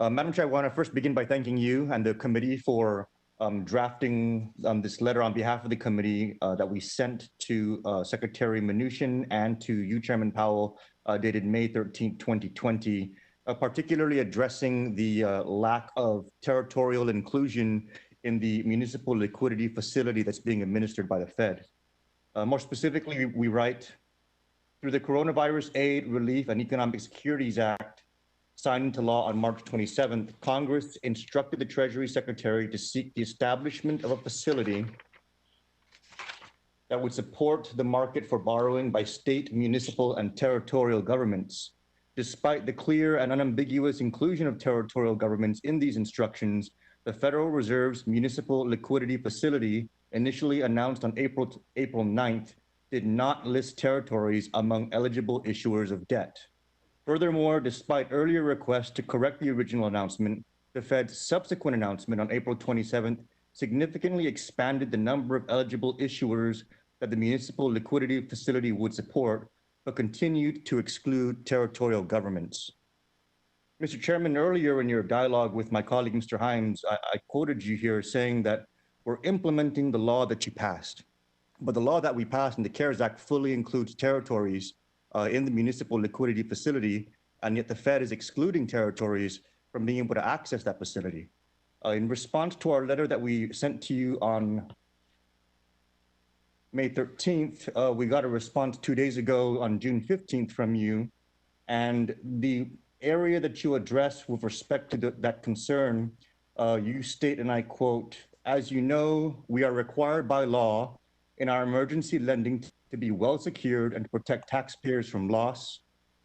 Madam Chair, I want to first begin by thanking you and the committee for drafting this letter on behalf of the committee that we sent to Secretary Mnuchin and to you, Chairman Powell, dated May 13, 2020, particularly addressing the lack of territorial inclusion in the municipal liquidity facility that's being administered by the Fed. More specifically, we write, through the Coronavirus Aid, Relief, and Economic Securities Act, signed into law on March 27th, Congress instructed the Treasury Secretary to seek the establishment of a facility that would support the market for borrowing by state, municipal, and territorial governments. Despite the clear and unambiguous inclusion of territorial governments in these instructions, the Federal Reserve's Municipal Liquidity Facility, initially announced on April 9th, did not list territories among eligible issuers of debt. Furthermore, despite earlier requests to correct the original announcement, the Fed's subsequent announcement on April 27th significantly expanded the number of eligible issuers that the municipal liquidity facility would support, but continued to exclude territorial governments. Mr. Chairman, earlier in your dialogue with my colleague, Mr. Himes, I quoted you here saying that we're implementing the law that you passed. But the law that we passed in the CARES Act fully includes territories in the municipal liquidity facility, and yet the Fed is excluding territories from being able to access that facility. In response to our letter that we sent to you on May 13th, we got a response 2 days ago on June 15th from you, and the area that you address with respect to that concern, you state, and I quote, "As you know, we are required by law in our emergency lending to be well secured and to protect taxpayers from loss,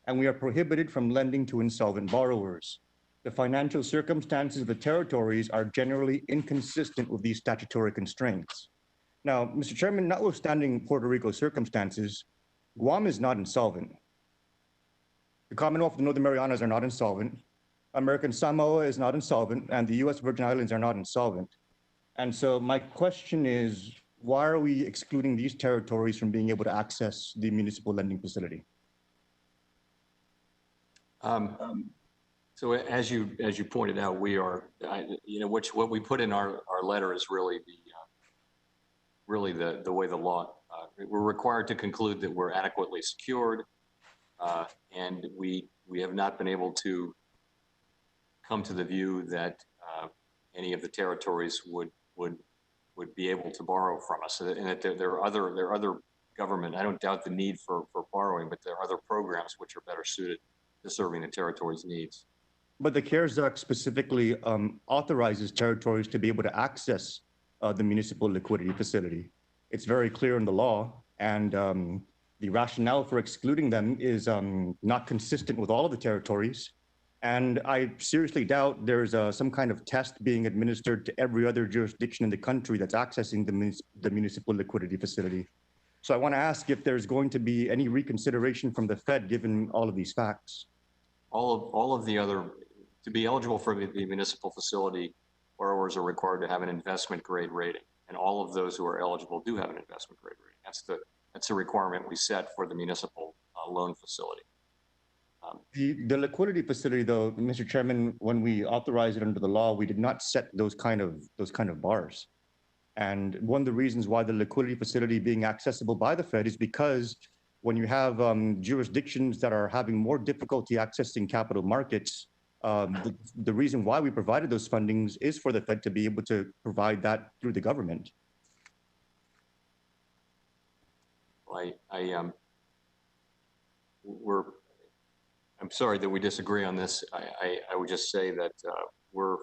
and we are prohibited from lending to insolvent borrowers. The financial circumstances of the territories are generally inconsistent with these statutory constraints." Now, Mr. Chairman, notwithstanding Puerto Rico's circumstances, Guam is not insolvent. The Commonwealth of the Northern Marianas are not insolvent. American Samoa is not insolvent, and the U.S. Virgin Islands are not insolvent. And so my question is, why are we excluding these territories from being able to access the municipal lending facility? So as you pointed out, we are, what we put in our letter is really the way the law. We're required to conclude that we're adequately secured, and we have not been able to come to the view that any of the territories would be able to borrow from us, and that there are other government. I don't doubt the need for borrowing, but there are other programs which are better suited to serving the territory's needs. But the CARES Act specifically authorizes territories to be able to access the municipal liquidity facility. It's very clear in the law, and the rationale for excluding them is not consistent with all of the territories. And I seriously doubt there's some kind of test being administered to every other jurisdiction in the country that's accessing the municipal liquidity facility. So I want to ask if there's going to be any reconsideration from the Fed given all of these facts. All of the other, to be eligible for the municipal facility, borrowers are required to have an investment grade rating, and all of those who are eligible do have an investment grade rating. That's the requirement we set for the municipal loan facility. The liquidity facility, though, Mr. Chairman, when we authorized it under the law, we did not set those kind of bars. And one of the reasons why the liquidity facility being accessible by the Fed is because when you have jurisdictions that are having more difficulty accessing capital markets, the reason why we provided those fundings is for the Fed to be able to provide that through the government. I'm sorry that we disagree on this. I would just say that we're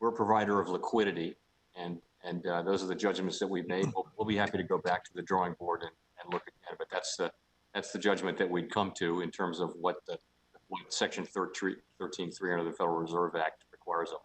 a provider of liquidity, and those are the judgments that we've made. We'll be happy to go back to the drawing board and look again, but that's the judgment that we'd come to in terms of what Section 13.300 of the Federal Reserve Act requires of us.